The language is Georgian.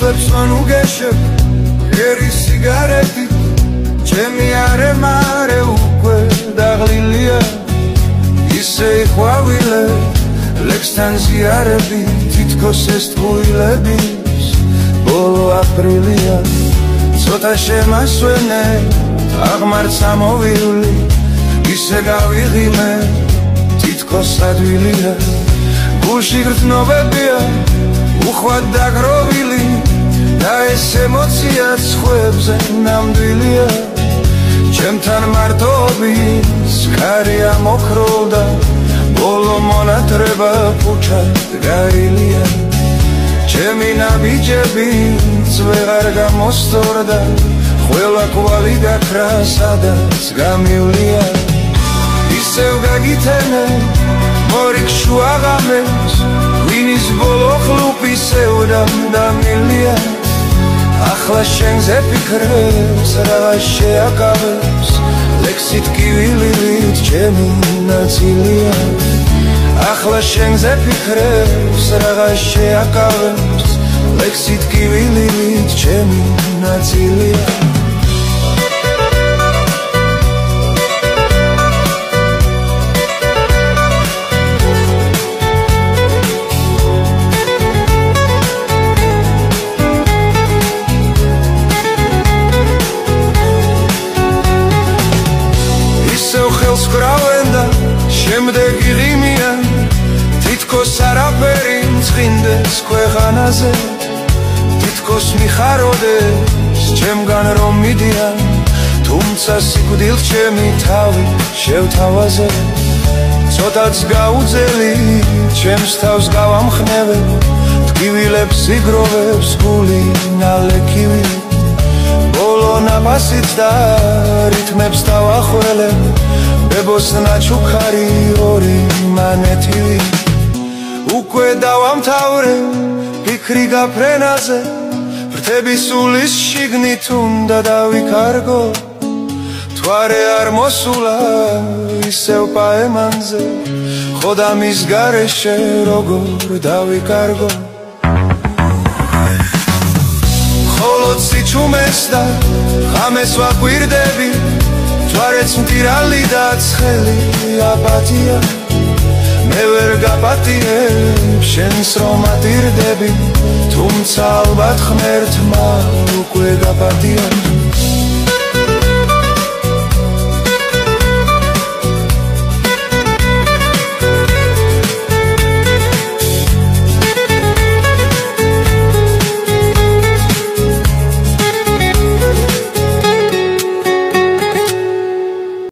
სისხლებს მან უგეშებ გერი სიგარეტი ჩემი არემარე უკვე დაღლილია ისე იყვავილე ლექსთან ზიარები თითქოს ეს ტყუილების ბოლო აპრილია ცოტა შემასვენე აღმართ ამოვივლი ისე გავიღიმე თითქოს ადვილია გულში გრძნობებია უხვად დაგროვილი და ეს ემოციაც ხვებზე ნამდვილია ჩემთან მარტოობის კარია მოქროლდა ბოლო მონატრება ფუჩად გაილია ჩემი ნაბიჯებიც ვეღარ გამოსწორდა ყველა კვალი გაქრა სადაც გამივლია ისევ გაგითენე მორიგ შუაღამეს ვინის ბოლო ხლუპისევ დამილია ახლა შენზე ფიქრებს რაღაც შეაკავებს ლექსით კივილით ჩემი ნაწილია ახლა შენზე ფიქრებს რაღაც შეაკავებს ლექსით კივილით ჩემი ნაწილია შემდეგი ღიმია თითქოს არაფერი მწყინდეს ქვეყანაზე თითქოს მიხაროდეს ჩემგან რომ მიდიან თუმცა სიკვდილს ჩემი თავი შევთავაზე ცოტაც გაუძელი ჩემს თავს გავამხნევე ტკივილებს იგროვებს გული ნალექივი ბოლო ნაფასით და რითმებს დავახველე ბებოს ნაჩუქარი ორი მანეთივი უკვე დავამთავრე ფიქრი გაფრენაზე ფრთები სულის შიგნით უნდა დავიკარგო თვარე არ მოსულა ისევ პაემანზე ხოდა მის გარეშე როგორ დავიკარგო ხოლო სიჩუმეს და ღამეს ვაკვირდები თვარეც მტირალი და ცხელი აპათია მე ვერ გაპატიებ შენს რომ ატირდები თუმცა ალბათ ღმერთმა უკვე გაპატია